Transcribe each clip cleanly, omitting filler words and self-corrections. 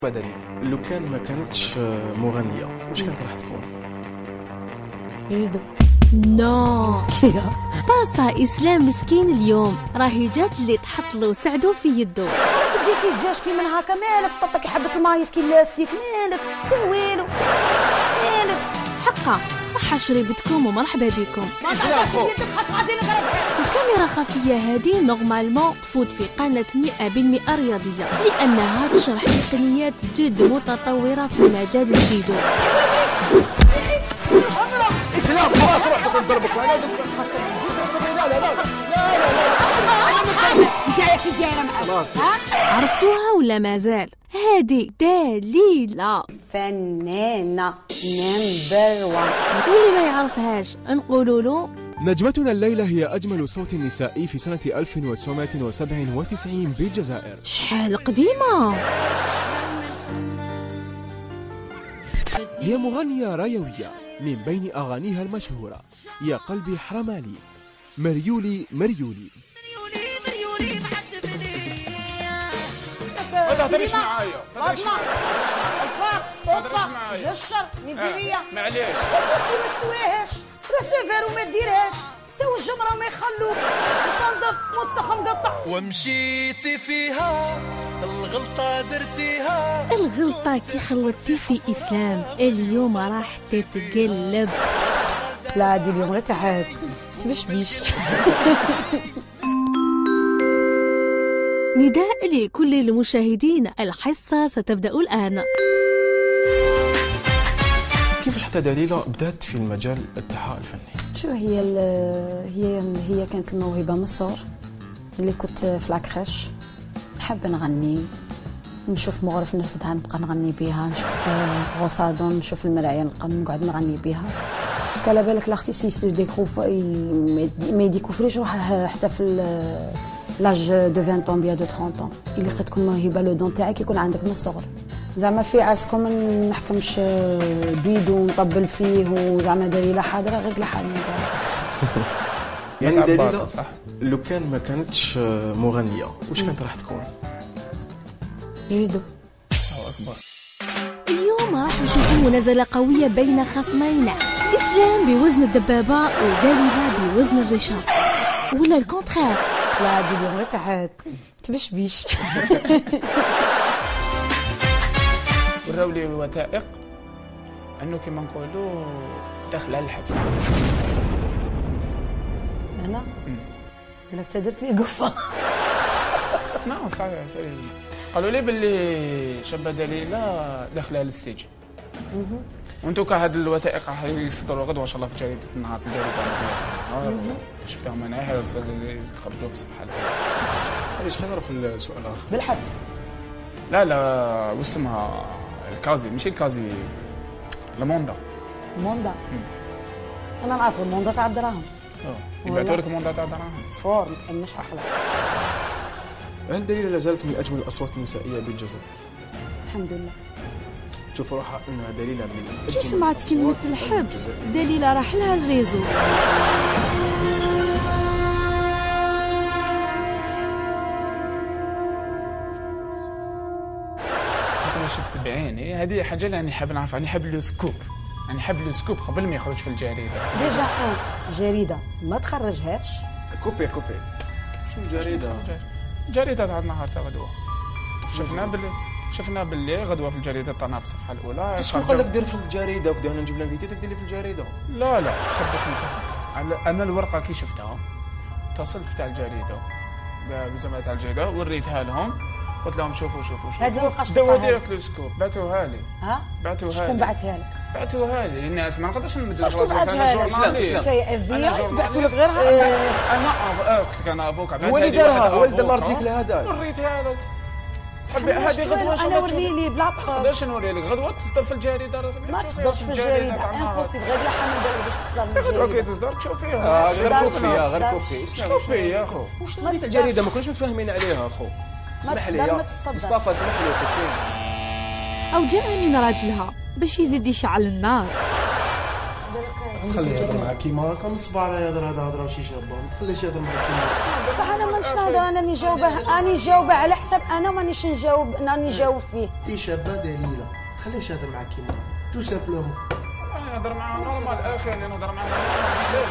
بدني لو كان ما كانتش مغنية واش كانت راح تكون؟ جودو. نو طاسة إسلام مسكين اليوم راهي جات اللي تحط له وسعدو في يدو. كي تجاش كي من هكا مالك طرطك حبة المايس كي لاستيك مالك تهويلو مالك حقا صحة شريبتكم ومرحبا بكم. الكاميرا خفية هذه نورمالمون تفوت في قناة 100% رياضية لأنها تشرح تقنيات جد متطورة في مجال الجودو. إسلام خلاص روح نضربك أنا عرفتوها ولا مازال؟ هذه دليلة فنانة نمبر 1. واللي ما يعرفهاش نقولوا له نجمتنا الليلة هي أجمل صوت نسائي في سنة 1997 بالجزائر. شحال قديمة. هي مغنية رايوية من بين أغانيها المشهورة يا قلبي حرمالي مريولي مريولي. ما تهضريش معايا الفاق جشر ميزيرية معليش تاسي ما تسويهاش راه وما ديرهاش تا والجمرة ما يخلوك تصنضف متسخ مقطع ومشيتي فيها الغلطة درتيها. الغلطة كي خلطتي في إسلام اليوم راح تتقلب. لا عادي اليوم غير تحاد تبشبيش. نداء لكل المشاهدين، الحصة ستبدأ الآن. كيفاش حتى دليلة بدات في المجال التحاء الفني؟ شو هي كانت الموهبة من الصغر اللي كنت في العكريش نحب نغني، نشوف مغرف نرفدها نبقى نغني بها، نشوف غوصادون نشوف المرايا نبقى نقعد نغني بها. باسكو على بالك لارتيست دو ديكوف ما يديكوفريش روحه حتى في لاج دو 20 طون بيا دو 30 طون. اللي قد تكون موهبه لو دون تاعك يكون عندك من الصغر. زعما في عرسكم ما نحكمش بيدو ونطبل فيه وزعما دليله حاضره غير لحالي. يعني دليلة لو كان ما كانتش مغنية واش كانت راح تكون؟ جودو. الله اكبر. اليوم راح نشوفوا منازلة قوية بين خصمين، إسلام بوزن الدبابة ودليلة بوزن الرشاق، ولا الكونترير. لا عادي اليوم غير تحت تبشبيش. وراو لي وثائق انه كيما نقولوا داخل على الحبس. انا قالك تا درت لي قفه. نعم صحيح سيريزمون. قالوا لي باللي شابه دليله داخله للسجن. وانتو هاد الوثائق راح يصدروا غدوه ان شاء الله في جريده النهار، في الجريده الرسميه. شفتهم انا خرجوا في الصفحه الاولى. علاش خلينا نروح للسؤال الاخر. بالحبس. لا واسمها الكازي، ماشي الكازي، الموندا. موندا. انا نعرف الموندا تاع الدراهم. يبعثوا لك موندا تاع الدراهم. فور ما تحمش عقلك. هل دليلة لا زالت من اجمل الاصوات النسائيه بالجزائر؟ الحمد لله. تشوف روحها انها دليلة من اجمل كي سمعت كلمة الحبس دليلة راح لها الريزو. أنا شفت بعيني هذه حاجة اللي أنا حاب نعرفها، أنا حاب لو سكوب، أنا حاب لو سكوب قبل ما يخرج في الجريدة. ديجا جريدة ما تخرجهاش. كوبي شنو جريدة؟ جريدة تاع النهار تاع غدوة. شفنا باللي غدوة في الجريدة تاعنا في الصفحة الأولى. شنو قال لك دير في الجريدة وكذا انا نجيب لك دير في الجريدة؟ لا حب بس نفهم. أنا الورقة كي شفتها اتصلت تاع الجريدة بزعما تاع الجريدة وريتها لهم، قلت لهم شوفوا هذه الورقه داو ديريكت لو سكوب بعثوها لي. بعثوها لي. شكون بعثها لك؟ بعثوها لي الناس ما نقدرش نمد شكون بعثها لك؟ سي اف بي اي بعثوا لك غيرها. انا قلت لك انا افوكا هو اللي دارها، هو اللي دار الارتيكل هذا. وريتها لك. هذه غدوه انا ورني لي بلا بخ. باش نوري لك غدوه تصدر في الجريده رسميه. ما تصدرش في الجريده امبوسيبل غير لحال من بالك باش تصدر من الجريده. غدوه كي تصدر تشوفيها. غير كوبي. كوبي يا اخو. واش الجريده ما كناش متفاهمين عليها اخو. اسمح لي مصطفى اسمح لي كوبي. أو جاء من راجلها باش يزيد يشعل النار. خليه يهضر معاك كيما هكا من الصباح راه يهضر هذا هضره ماشي شابه، ما تخليش يهضر معاك كيما بصح انا مانيش نهضر، انا نجاوبه على حسب انا مانيش نجاوب فيه. انت شابه دليله، خليش يهضر معاك كيما هكا تو سامبلومون. نهضر معاه نورمال اخي، نهضر معاه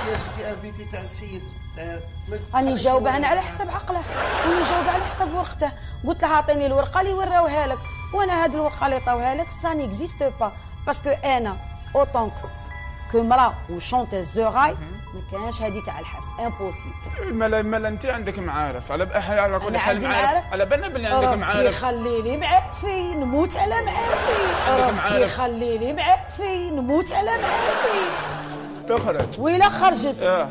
جاتي انفيتي تاع السيد. راني نجاوبه انا على حسب عقله، راني نجاوبه على حسب ورقته. قلت له عطيني الورقه اللي وراوها لك، وانا هاد الورقه اللي عطاوها لك سا نيكزيست با، باسكو انا اوتون كو مرا وشونتيز دو راي ما كانش هادي تاع الحبس امبوسيبل. مالا انت عندك معارف على كل حال، معارف على بالنا بلي عندك معارف. يخلي لي معارفي نموت على معارفي، ربي يخلي لي معارفي نموت على معارفي. تخرج ويلا خرجت ها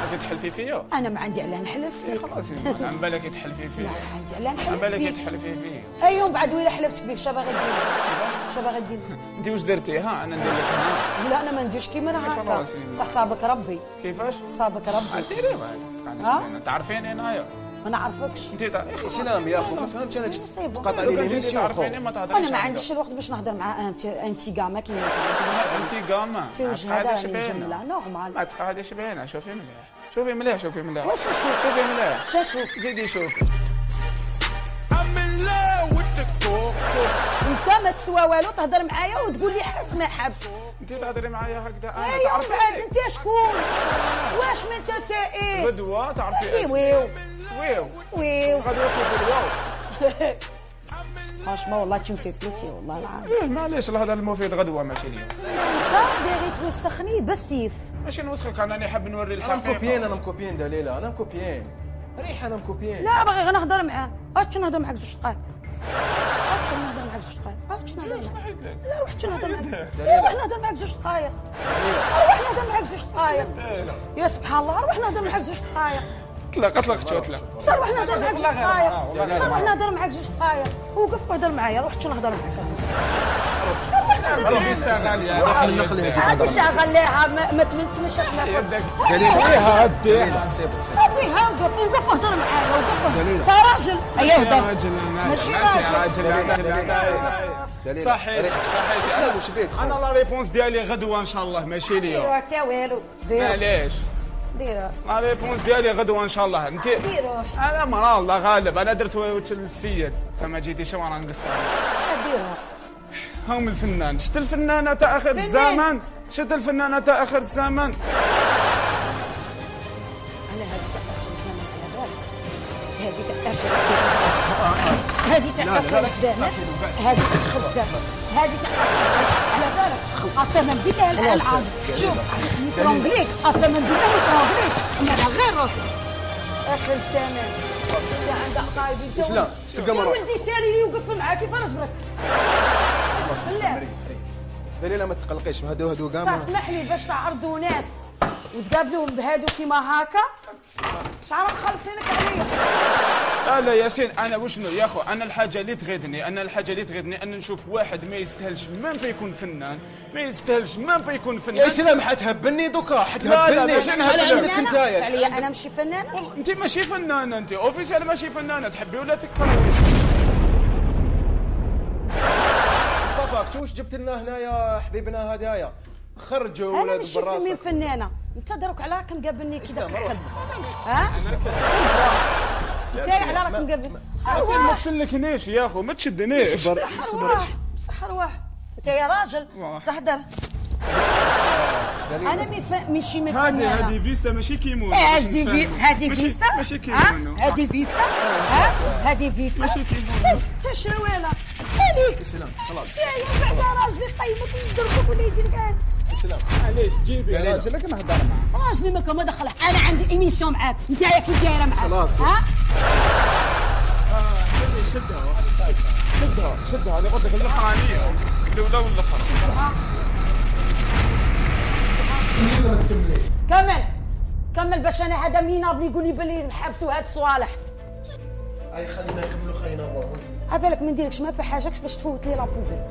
غادي تحلفي فيا؟ انا ما عندي علاه نحلف فيك. خلاص عم بالك تحلفي فيا. لا عندي علاه نحلف فيك. عم بالك تحلفي فيا. اي يوم بعد ويلا حلفت بك شا باغي دير؟ شا باغي دير؟ انت واش درتي؟ ها انا ندير لك ها. لا انا ما نديرش كيما انا هكا. صح صابك ربي. كيفاش؟ صابك ربي. ديري معايا. تعرفيني انايا. ما نعرفكش. انت تعرفي سلام يا اخو، ما فهمتش انا تقاطع لي ليميسيون خو. انا ما عنديش الوقت باش نهضر مع انتي كاما كيما انتي كاما في وجه هذا راني جمله نورمال. ما تقعديش باينه. شوفي مليح، شوفي مليح، شوفي مليح. واش نشوف؟ شوفي مليح. شنشوف؟ زيدي شوفي. انت ما تسوى والو تهضر معايا وتقول لي حبس ما حبس. انت تهضري معايا هكذا انا تعرفي انت شكون؟ واش من انت ايه؟ غدوه تعرفي ايه ويو ويو غدوه تشوفي الواو. فرانشمون والله تي في بليتي والله العظيم. معليش الهضره المفيد غدوه ماشي اليوم. صح باغي توسخني بالسيف. ماشي نوسخك، انا حاب نوري الحقيقه. انا مكوبيين دليله، انا مكوبيين ريح، انا مكوبيين. لا باغي غير نهضر معاه. هاتش نهضر معاك زوج دقائق. هاتش نهضر معاك زوج دقائق. هاتش نهضر معاك. لا روح نهضر معاك. روح نهضر معاك زوج دقائق. روح نهضر معاك زوج دقائق. يا سبحان الله روح نهضر معاك زوج دقائق. طلق صار روح نهضر معاك زوج دقائق. صار روح نهضر معاك زوج دقائق. وقف وهضر معايا. روح نهضر معاك. هادي شغليها ما تمشاش معاك. دليلها هديها وقف وهضر معايا. وقف انت راجل. ايوا هضر ماشي راجل. صحيح اسلام واش بيك؟ انا لا ريبونس ديالي غدوه ان شاء الله ماشي اليوم. ديروا حتى والو. معليش ديروا لا ريبونس ديالي غدوه ان شاء الله. انت ديروا انا مرا الله غالب. انا درت وجه للسيد كما جيتي شو راه نقصر. ديروا هم الفنان. شفت الفنانه تاع اخر الزمان؟ شفت الفنانه تاع اخر الزمان؟ انا هذه تاع اخر الزمان. هذه تاع اخر الزمان. هذه تخزر. هذه تاع على بالك قسما بالله الالعاب. شوف مترونغليك قسما بالله مترونغليك. انا غير روح اخر الزمان. عند قايبي اسلام سقم روح. ولدي التالي اللي يوقف معاك كيف رجلك. دليله ما تقلقيش، هادو كاع. اسمح لي باش تعرضوا ناس وتقابلوهم بهادو كيما هكا شحال مخلصينك عليا. لا ياسين انا وشنو يا اخو، انا الحاجه اللي تغيظني ان نشوف واحد ما يستاهلش ميم با يكون فنان، ما يستاهلش ميم با يكون فنان. يا سلام حتهبني دوكا، حتهبني. شحال عندك انت عليا انا ماشي فنانه. انت ماشي فنانه، انت اوفيسيال ماشي فنانه. تحبي ولا تكرهي؟ مصطفى واش جبت لنا هنايا حبيبنا هدايا؟ خرجوا انا ماشي من فنانه. انت دروك على راك مقابلني كذا كحل. ها انت على راك مقابل. ما تسلكنيش يا اخو، ما تشدنيش. صبر صح روح. انت يا راجل تهدر. انا ماشي من فنانه. هذه فيستا ماشي كيمون. هذه فيستا ماشي كيمون. هذه فيستا. هذه فيستا ماشي كيمون. انت شواله هذيك. سلام خلاص. يا بعد راجلي قيمك ويضربك ولا يدير لك. سلام علاش جيبي راجلك نهضر معاه. راجلي ما دخله. انا عندي ايميسيون معاك. انت كي دايره معاك. خلاص ها شدها انا قلت لك الاخرانيه الاولى والاخر. كمل باش انا هذا مينابل يقول لي بلي نحبسوا هاد الصوالح. اي خلينا نكملوا خلينا نروحوا. عبالك ما نديرلكش ما بحاجه باش تفوت لي لابوبيل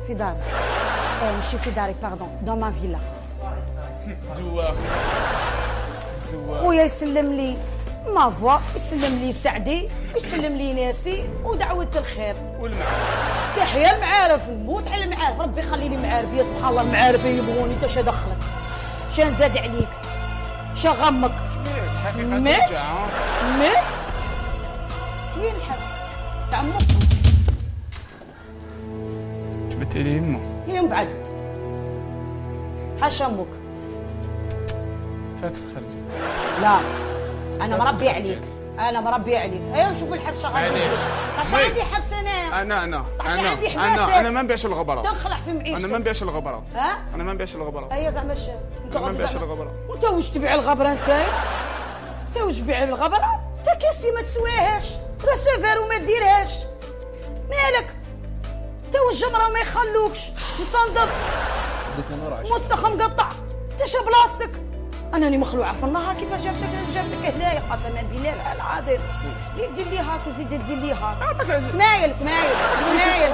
في داري. ماشي في داري باردون دون ما فيلا. زواق خويا يسلم لي ما فوا يسلم لي سعدي يسلم لي ناسي ودعوة الخير والمعارف. تحيا المعارف، نموت على المعارف، ربي يخلي لي معارف. يا سبحان الله المعارف يبغوني، انت شا دخلك؟ شا نزاد عليك؟ شا غمك؟ الحقيقة مات؟ ترجع مات؟ وين الحبس؟ تاع امك جبتي لي امه يوم بعد حاشا امك. فاتت خرجت. لا انا مربي عليك، انا مربي عليك. ايوا شوف الحبس شغال. معليش. اش عندي حبس انا؟ انا عشان عندي حباسات. انا ما نبيعش الغبره. تنخلع في معيشتك. انا ما نبيعش الغبره. ها؟ انا ما نبيعش الغبره. ايا زعما انت ما نبيعش الغبره. وانت واش تبيع الغبره انت؟ انت واش تبيع الغبره؟ انت كاسي ما تسواهاش، راسوفير وما ديرهاش. مالك؟ انت والجمره ما يخلوكش مصندق ديك انا راه مسخ مقطع. انت شا بلاصتك؟ انني مخلوعه في النهار كيفاش جابتك هنايا قسما بالله العظيم. زيد دير لي هاك وزيد دير لي هاك. تمايل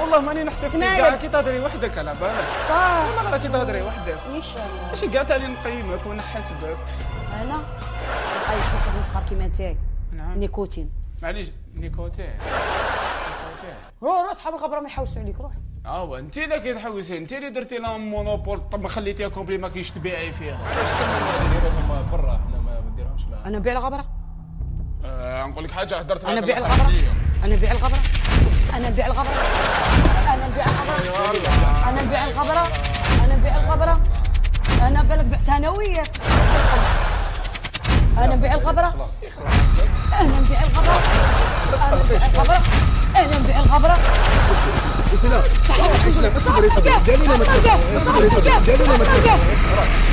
والله ماني نحسب فيك تمايل. كاع كي تهضري وحدك على بالك. صح والله راه كي تهضري وحدك. ان شاء الله. ماشي كاع تاع اللي نقيمك ونحاسبك. انا عايش واحد مصغر كيما نتايا. نعم. نيكوتين. معليش نيكوتين. روح صحاب الغبره ما يحوسوا عليك. روح انت اللي كتحوسي، انت اللي درتي لها مونوبول. طب ما خليتيها كومبلي ما كاينش تبيعي فيها. علاش نديرهم برا، حنا ما نديرهمش معاهم. انا نبيع الغبره. نقول لك حاجه هدرت انا معاك نبيع الله الغبره. يخليك. انا نبيع الغبره. انا نبيع الغبره. انا نبيع الغبره. انا نبيع الغبره. انا نبيع الغبره. انا بالك بعتها انا وياك. انا نبيع الغبره. انا نبيع الغبره. انا نبيع الغبره. انا نبيع الغبره. اسلام اسلام اصبر دليله ما تخافش. اصبر دليله ما تخافش.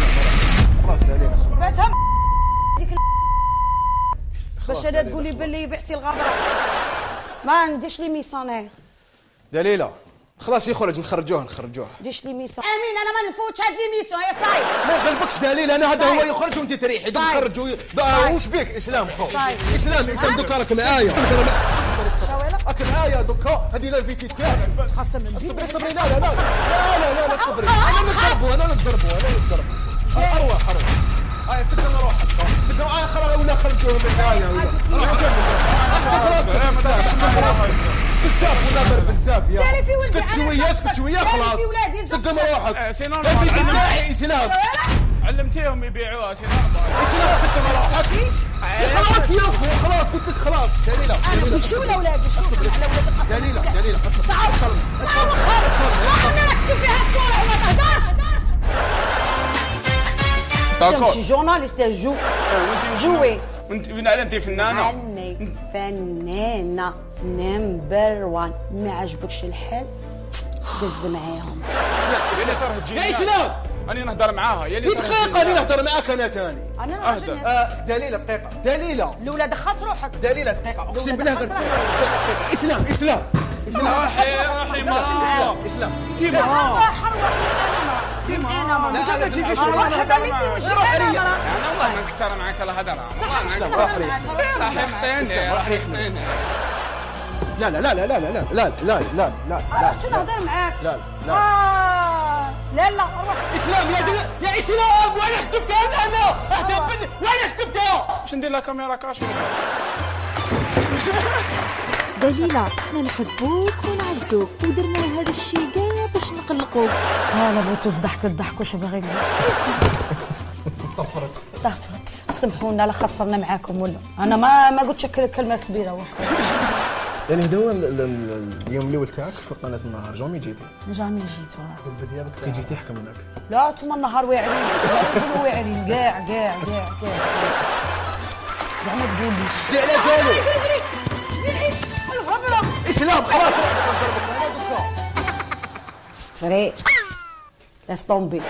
خلاص دليله خلاص. بعتها ديك باش انا تقول لي باللي بعتي الغبره. ما عنديش لي ميسون. دليله خلاص يخرج نخرجوه. ديش لي ميسون. امين انا ما نفوتش هاد لي ميسون يا صايب. ما يغلبكش دليل. انا هذا هو يخرج وانت تريحي. نخرجوا. واش بك اسلام خو؟ اسلام دوكا راك معايا. راك معايا دوكا. هذه لا فيتي تاعك. قسما بالله. صبري لا صبري. انا نضربوا. اروح سكن روحك. سكن ولا خرجوه من هنايا. بزاف ولا غير بزاف يا اسكت شويه خلاص. سكن روحك. في ناحي اسلام علمتيهم يبيعوها سي اسلام. سكن روحك خلاص يا اخو. خلاص قلت لك خلاص. دليله انا قلت شو الاولاد دليله اصبر. تعال انا نكتب فيها الصوره وما تهدرش. تمشي جورناليست جوي. وانت وين انت فنانه؟ عني فنانه نمبر 1. ما عجبكش الحال دز معاهم. يا اسلام انا نهضر معاها. يا دقيقه انا نهضر معاك انا ثاني. انا راجل ناس. دليله دقيقه. دليله الاولى دخلت روحك. دليله دقيقه اقسم بالله غير دقيقه. اسلام اسلام انت انا لا لا شي شو روح انا والله ما نكثر معك الهضره. راح يحطيني. لا شنو نهضر معاك؟ لا لا روح. اسلام يا اسلام وين شفتها انا؟ وين شفتها؟ باش ندير لها كاميرا كاشف. دليلة احنا نحبوك ونعزوك ودرنا هذا الشيء كاع باش نقلقوك. لا بغيتو تضحكوا واش باغي طفرت. سمحونا لا خسرنا معاكم ولا انا ما قلتش كلمات كبيره وكا. يعني هذا هو اليوم الاول تاعك في قناه النهار. جامي جيتي كي جيتي حكم لك. لا انتوما النهار واعرين. واعرين كاع زعما تقوليش جي على جالو الغبره. اسلام خلاص فري لاس طومبي.